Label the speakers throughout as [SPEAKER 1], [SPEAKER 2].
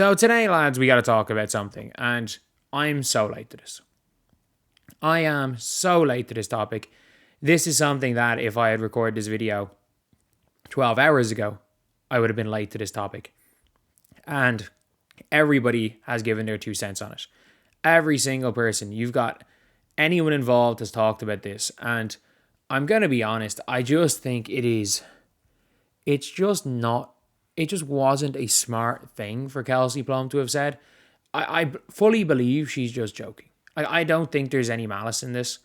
[SPEAKER 1] So today, lads, we got to talk about something, and I'm so late to this. I am so late to this topic. This is something that if I had recorded this video 12 hours ago, I would have been late to this topic. And everybody has given their 2 cents on it. Every single person, you've got anyone involved has talked about this. And I'm going to be honest, I just think it's just wasn't a smart thing for Kelsey Plum to have said. I fully believe she's just joking. I don't think there's any malice in this.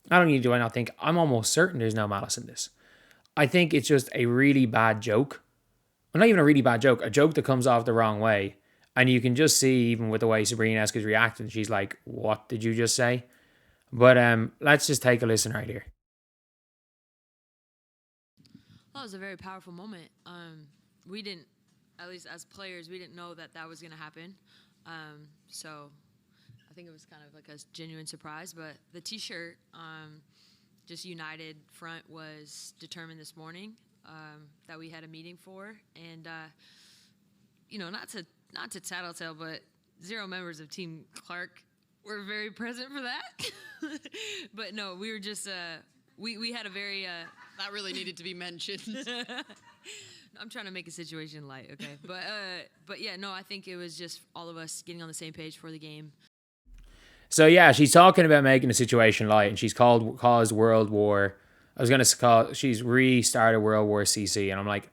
[SPEAKER 1] Not only do I not think, I'm almost certain there's no malice in this. I think it's just a really bad joke. Well, not even a really bad joke, a joke that comes off the wrong way. And you can just see, even with the way Sabrina is reacting, she's like, what did you just say? But let's just take a listen right here.
[SPEAKER 2] Well, it was a very powerful moment. We didn't, at least as players, we didn't know that was going to happen. So I think it was kind of like a genuine surprise. But the T-shirt, just United Front, was determined this morning that we had a meeting for. And, not to tattletale, but 0 members of Team Clark were very present for that. But no, we were just, we had a very...
[SPEAKER 3] that really needed to be mentioned.
[SPEAKER 2] I'm trying to make a situation light, okay? But yeah, no, I think it was just all of us getting on the same page for the game.
[SPEAKER 1] So yeah, she's talking about making the situation light, and she's caused World War. She's restarted World War CC, and I'm like,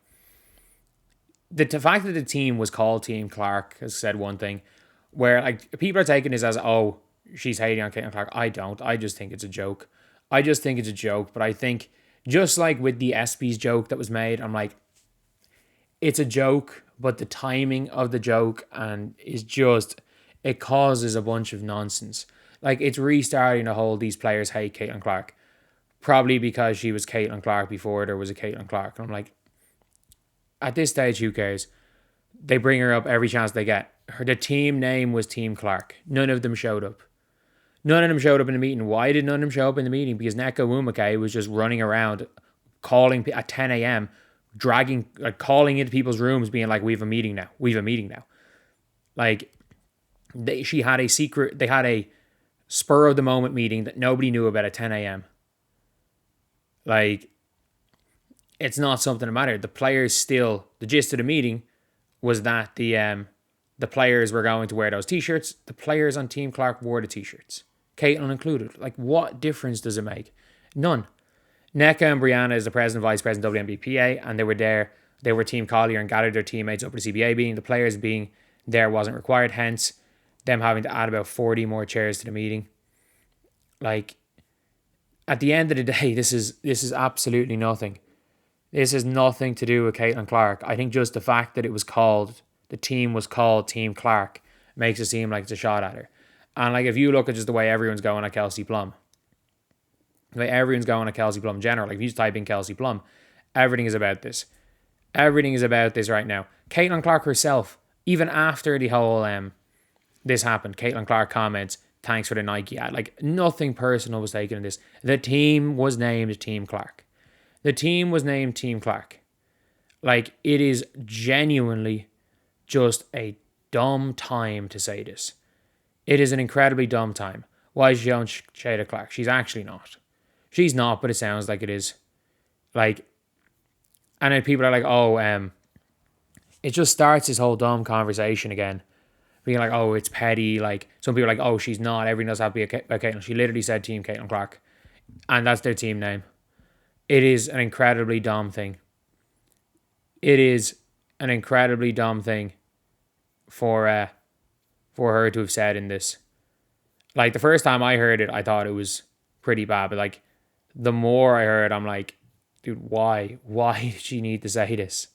[SPEAKER 1] the fact that the team was called Team Clark has said one thing, where like people are taking this as, oh, she's hating on Caitlin Clark. I don't. I just think it's a joke. But I think just like with the ESPYs joke that was made, I'm like, it's a joke, but the timing of the joke it causes a bunch of nonsense. Like, it's restarting the whole these players hate Caitlin Clark, probably because she was Caitlin Clark before there was a Caitlin Clark. And I'm like, at this stage, who cares? They bring her up every chance they get. The team name was Team Clark. None of them showed up. None of them showed up in the meeting. Why did none of them show up in the meeting? Because Nneka Nwumeke was just running around, calling at 10 a.m., calling into people's rooms, being like, we have a meeting now. Like, they had a spur of the moment meeting that nobody knew about at 10 a.m. Like, it's not something that mattered. The players the gist of the meeting was that the players were going to wear those t-shirts. The players on Team Clark wore the t-shirts, Caitlin included. Like, what difference does it make? None. Nneka and Breanna is the president, vice president, WNBA, and they were there. They were Team Collier and gathered their teammates up at the CBA meeting. The players being there wasn't required, hence them having to add about 40 more chairs to the meeting. Like, at the end of the day, this is absolutely nothing. This has nothing to do with Caitlin Clark. I think just the fact that the team was called Team Clark makes it seem like it's a shot at her. And like, if you look at just the way everyone's going at Kelsey Plum, in general, like if you just type in Kelsey Plum, everything is about this. Everything is about this right now. Caitlin Clark herself, even after the whole this happened, Caitlin Clark comments, thanks for the Nike ad. Like, nothing personal was taken in this. The team was named Team Clark. Like, it is genuinely just a dumb time to say this. It is an incredibly dumb time. Why is she on Shada Clark? She's actually not. She's not, but it sounds like it is. Like, and then people are like, oh, it just starts this whole dumb conversation again. Being like, oh, it's petty. Like, some people are like, oh, she's not. Everyone knows how to be about Caitlin. She literally said Team Caitlin Clark. And that's their team name. It is an incredibly dumb thing. It is an incredibly dumb thing for her to have said in this. Like, the first time I heard it, I thought it was pretty bad. But, like, the more I heard, I'm like, dude, why? Why did she need to say this?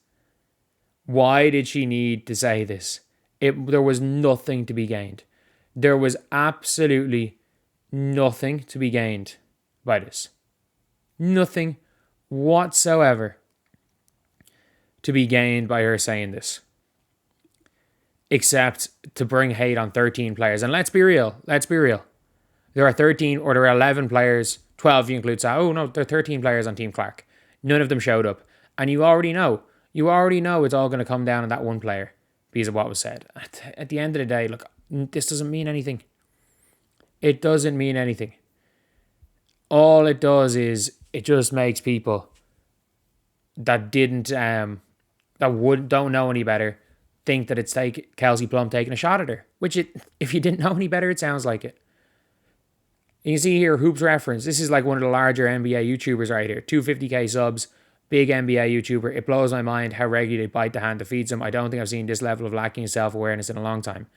[SPEAKER 1] Why did she need to say this? There was nothing to be gained. There was absolutely nothing to be gained by this. Nothing whatsoever to be gained by her saying this. Except to bring hate on 13 players. And let's be real. There are 13 or there are 11 players, 12 if you include Sa. Oh no, there are 13 players on Team Clark. None of them showed up. And you already know it's all going to come down on that one player. because of what was said. At the end of the day, look, this doesn't mean anything. It doesn't mean anything. All it does is it just makes people that don't know any better think that it's Kelsey Plum taking a shot at her. Which if you didn't know any better, it sounds like it. You can see here, Hoops Reference. This is like one of the larger NBA YouTubers right here. 250k subs, big NBA YouTuber. It blows my mind how regularly they bite the hand that feeds them. I don't think I've seen this level of lacking in self-awareness in a long time.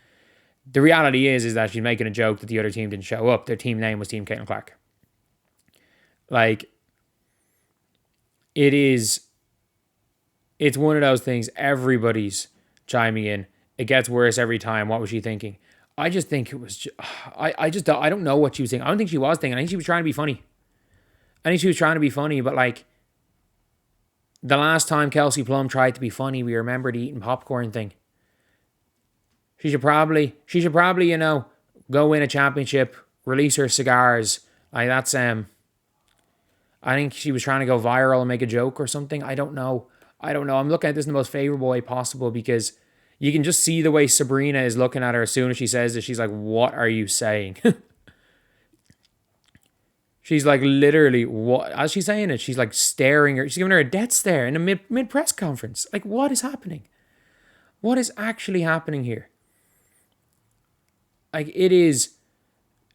[SPEAKER 1] The reality is that she's making a joke that the other team didn't show up. Their team name was Team Caitlin Clark. Like, it's one of those things, everybody's chiming in. It gets worse every time. What was she thinking? I just think it was, I don't know what she was thinking. I don't think she was thinking. I think she was trying to be funny. But like, the last time Kelsey Plum tried to be funny, we remember the eating popcorn thing. She should probably, go win a championship, release her cigars. Like, that's, I think she was trying to go viral and make a joke or something. I don't know. I'm looking at this in the most favorable way possible because you can just see the way Breanna is looking at her as soon as she says this. She's like, what are you saying? She's like, literally, what? As she's saying it, she's like staring her. She's giving her a death stare in a mid press conference. Like, what is happening? What is actually happening here? Like, this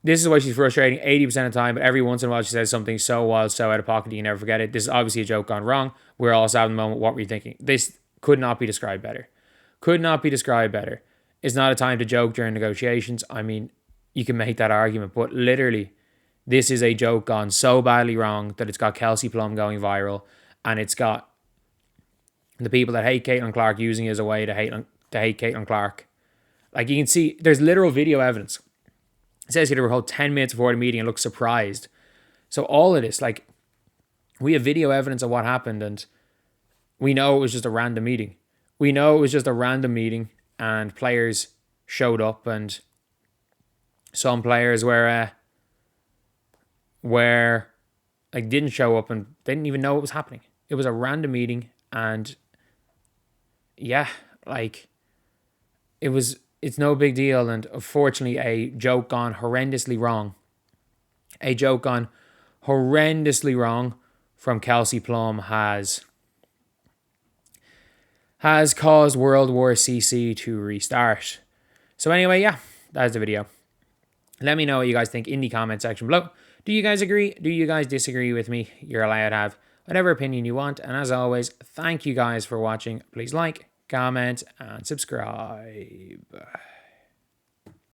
[SPEAKER 1] is why she's frustrating 80% of the time, but every once in a while she says something so wild, so out of pocket, you can never forget it. This is obviously a joke gone wrong. We're all sad at the moment. What were you thinking? This could not be described better. It's not a time to joke during negotiations. I mean, you can make that argument, but literally, this is a joke gone so badly wrong that it's got Kelsey Plum going viral, and it's got the people that hate Caitlin Clark using it as a way to hate Caitlin Clark. Like, you can see, there's literal video evidence. It says here they were held 10 minutes before the meeting and looked surprised. So all of this, like, we have video evidence of what happened, and we know it was just a random meeting. And players showed up, and some players were like, didn't show up and they didn't even know it was happening. It was a random meeting, and yeah, like, it's no big deal. And unfortunately, a joke gone horrendously wrong from Kelsey Plum has caused World War CC to restart. So anyway, yeah, that's the video. Let me know what you guys think in the comment section below. Do you guys agree? Do you guys disagree with me? You're allowed to have whatever opinion you want. And as always, thank you guys for watching. Please like, comment, and subscribe.